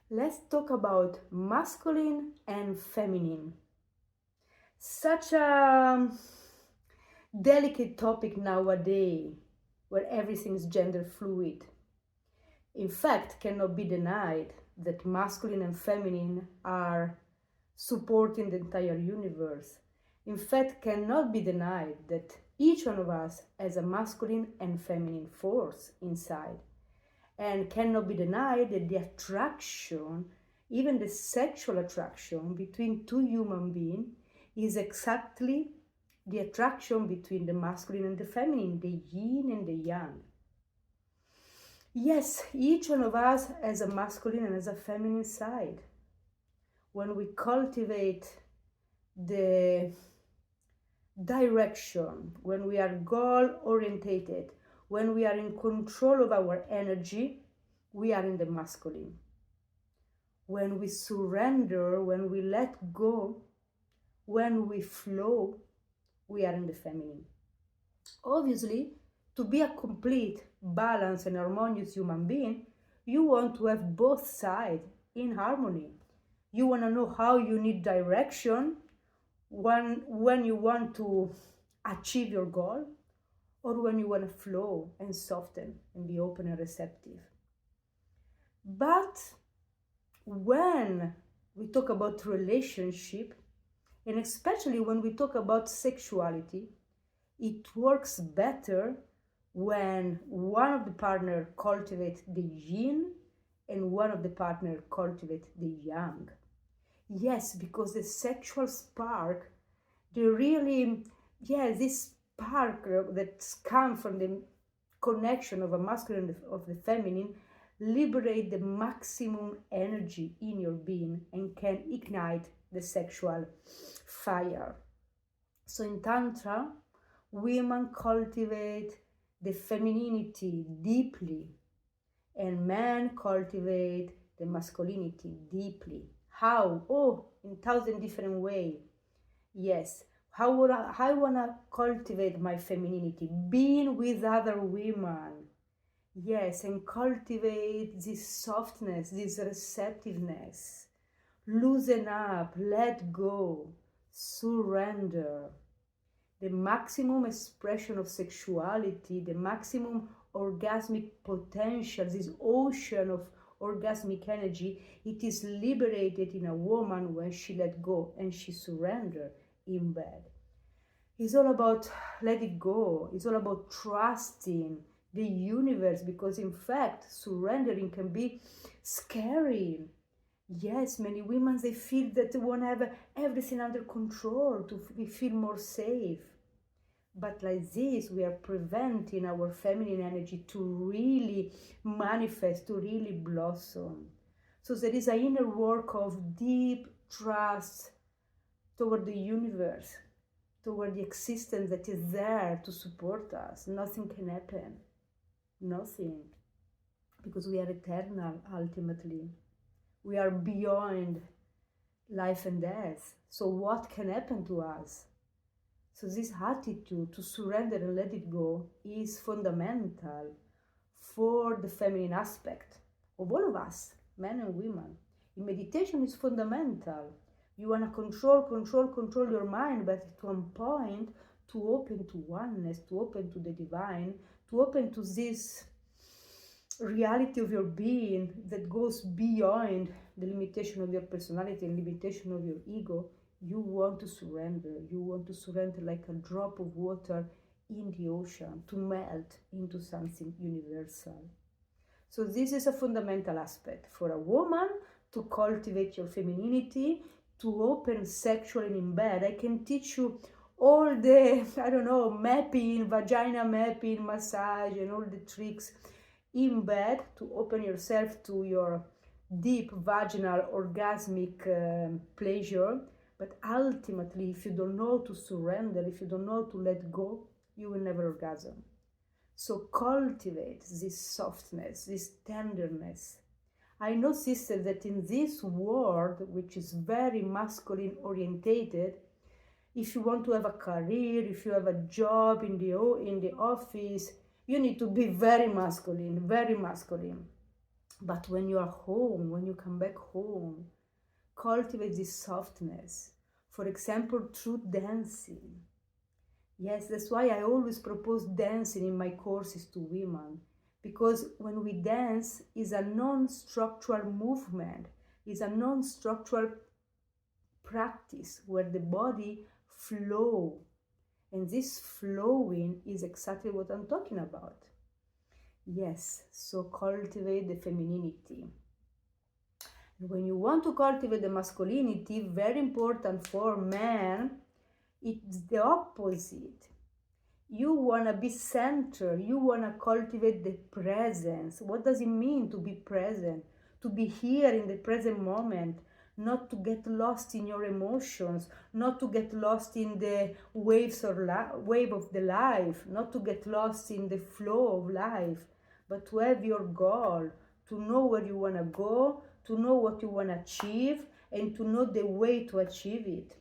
Let's talk about masculine and feminine. Such a delicate topic nowadays where everything is gender fluid. In fact, cannot be denied that masculine and feminine are supporting the entire universe. In fact, cannot be denied that each one of us has a masculine and feminine force inside. And cannot be denied that the attraction, even the sexual attraction between two human beings, is exactly the attraction between the masculine and the feminine, the yin and the yang. Yes, each one of us has a masculine and has a feminine side. When we cultivate the direction, when we are goal orientated, when we are in control of our energy, we are in the masculine. When we surrender, when we let go, when we flow, we are in the feminine. Obviously, to be a complete, balanced, and harmonious human being, you want to have both sides in harmony. You want to know how you need direction when you want to achieve your goal, or when you want to flow and soften and be open and receptive. But when we talk about relationship, and especially when we talk about sexuality, it works better when one of the partner cultivates the yin and one of the partner cultivates the yang. Yes, because the sexual spark, this spark that comes from the connection of a masculine and of the feminine, liberate the maximum energy in your being and can ignite the sexual fire. So in Tantra, women cultivate the femininity deeply, and men cultivate the masculinity deeply. How? Oh, in 1,000 different ways. Yes. How I want to cultivate my femininity? Being with other women. Yes, and cultivate this softness, this receptiveness. Loosen up, let go, surrender. The maximum expression of sexuality, the maximum orgasmic potential, this ocean of orgasmic energy, it is liberated in a woman when she let go and she surrender in bed. It's all about let it go. It's all about trusting the universe, because in fact surrendering can be scary. Yes, many women, they feel that they want to have everything under control to feel more safe. But like this, we are preventing our feminine energy to really manifest, to really blossom. So there is an inner work of deep trust toward the universe, toward the existence that is there to support us. Nothing can happen. Nothing. Because we are eternal, ultimately. We are beyond life and death. So what can happen to us? So this attitude to surrender and let it go is fundamental for the feminine aspect of all of us, men and women. In meditation, it's fundamental. You want to control your mind, but to one point, to open to oneness, to open to the divine, to open to this reality of your being that goes beyond the limitation of your personality and limitation of your ego. You want to surrender. You want to surrender like a drop of water in the ocean, to melt into something universal. So this is a fundamental aspect for a woman to cultivate your femininity, to open sexually in bed. I can teach you all the, mapping, vagina mapping, massage, and all the tricks in bed to open yourself to your deep vaginal orgasmic pleasure. But ultimately, if you don't know to surrender, if you don't know to let go, you will never orgasm. So cultivate this softness, this tenderness. I know, sisters, that in this world, which is very masculine orientated, if you want to have a career, if you have a job in the office, you need to be very masculine, very masculine. But when you are home, when you come back home, cultivate this softness. For example, through dancing. Yes, that's why I always propose dancing in my courses to women. Because when we dance, is a non-structural movement, is a non-structural practice where the body flow. And this flowing is exactly what I'm talking about. Yes, so cultivate the femininity. When you want to cultivate the masculinity, very important for men, it's the opposite. You want to be centered. You want to cultivate the presence. What does it mean to be present? To be here in the present moment, not to get lost in your emotions, not to get lost in the waves or wave of the life, not to get lost in the flow of life, but to have your goal, to know where you want to go, to know what you want to achieve, and to know the way to achieve it.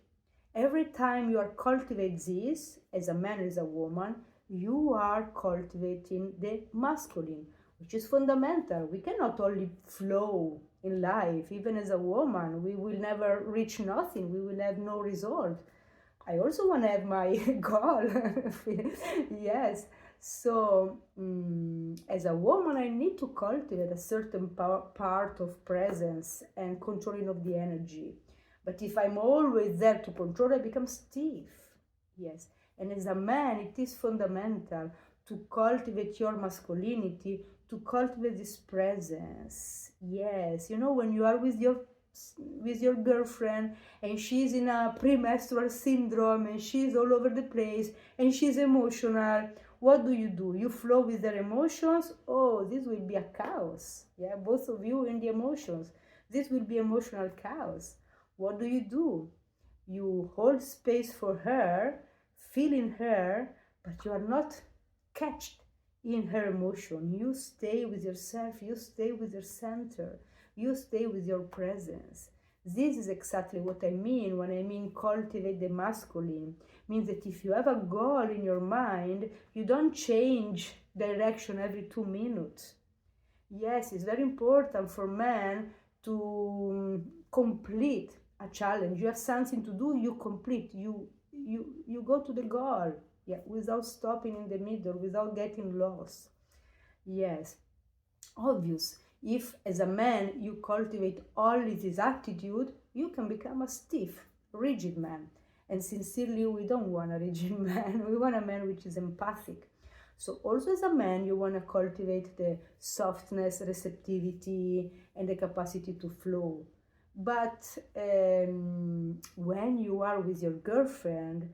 Every time you are cultivating this, as a man, as a woman, you are cultivating the masculine, which is fundamental. We cannot only flow in life. Even as a woman, we will never reach nothing. We will have no result. I also want to have my goal. Yes. So, as a woman, I need to cultivate a certain part of presence and controlling of the energy. But if I'm always there to control, I become stiff. Yes. And as a man, it is fundamental to cultivate your masculinity, to cultivate this presence. Yes. You know, when you are with your girlfriend and she's in a premenstrual syndrome and she's all over the place and she's emotional, what do? You flow with their emotions? Oh, this will be a chaos. Yeah, both of you in the emotions. This will be emotional chaos. What do? You hold space for her, feeling her, but you are not catched in her emotion. You stay with yourself, you stay with your center, you stay with your presence. This is exactly what I mean when I mean cultivate the masculine. Means that if you have a goal in your mind, you don't change direction every 2 minutes. Yes, it's very important for men to complete a challenge. You have something to do, you complete. You go to the goal. Yeah, without stopping in the middle, without getting lost. Yes, obvious. If as a man you cultivate only this attitude, you can become a stiff, rigid man. And sincerely, we don't want a rigid man. We want a man which is empathic. So also as a man, you want to cultivate the softness, receptivity, and the capacity to flow. But when you are with your girlfriend,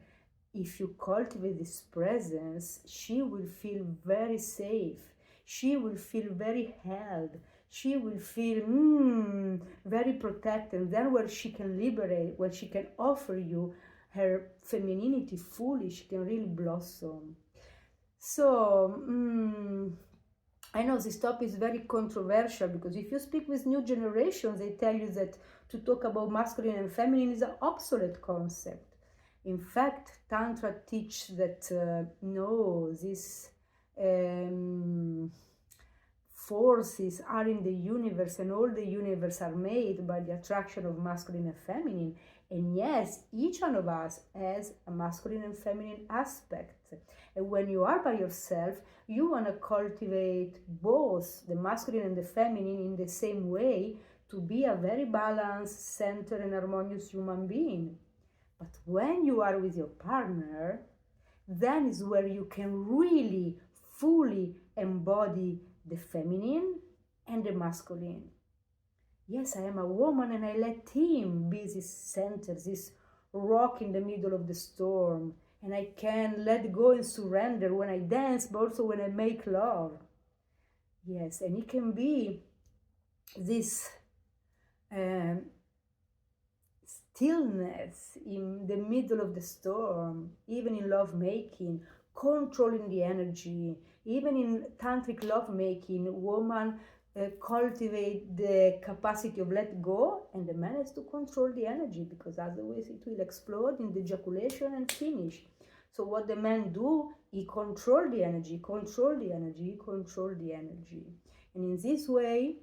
if you cultivate this presence, she will feel very safe. She will feel very held. She will feel very protected. Then where she can liberate, where she can offer you her femininity fully, she can really blossom. So, I know this topic is very controversial because if you speak with new generations, they tell you that to talk about masculine and feminine is an obsolete concept. In fact, Tantra teaches that no, these forces are in the universe and all the universe are made by the attraction of masculine and feminine. And yes, each one of us has a masculine and feminine aspect. And when you are by yourself, you want to cultivate both the masculine and the feminine in the same way to be a very balanced, centered, and harmonious human being. But when you are with your partner, then is where you can really fully embody the feminine and the masculine. Yes, I am a woman and I let him be this center, this rock in the middle of the storm. And I can let go and surrender when I dance, but also when I make love. Yes, and it can be this stillness in the middle of the storm, even in love making, controlling the energy. Even in tantric love making, woman cultivate the capacity of let go, and the man has to control the energy because otherwise it will explode in the ejaculation and finish. So what the man do, he control the energy, control the energy, control the energy. And in this way,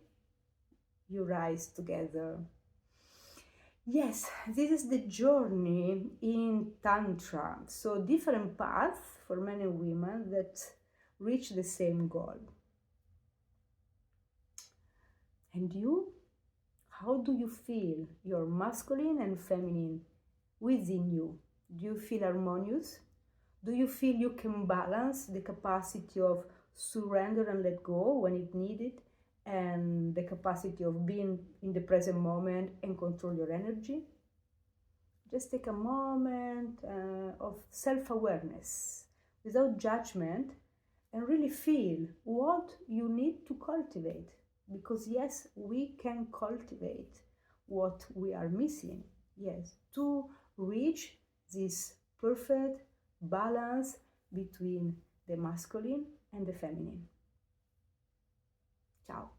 you rise together. Yes, this is the journey in Tantra. So, different paths for men and women that reach the same goal. And you? How do you feel your masculine and feminine within you? Do you feel harmonious? Do you feel you can balance the capacity of surrender and let go when it needed, and the capacity of being in the present moment and control your energy? Just take a moment of self awareness without judgment and really feel what you need to cultivate. Because, yes, we can cultivate what we are missing, yes, to reach this perfect balance between the masculine and the feminine. Ciao.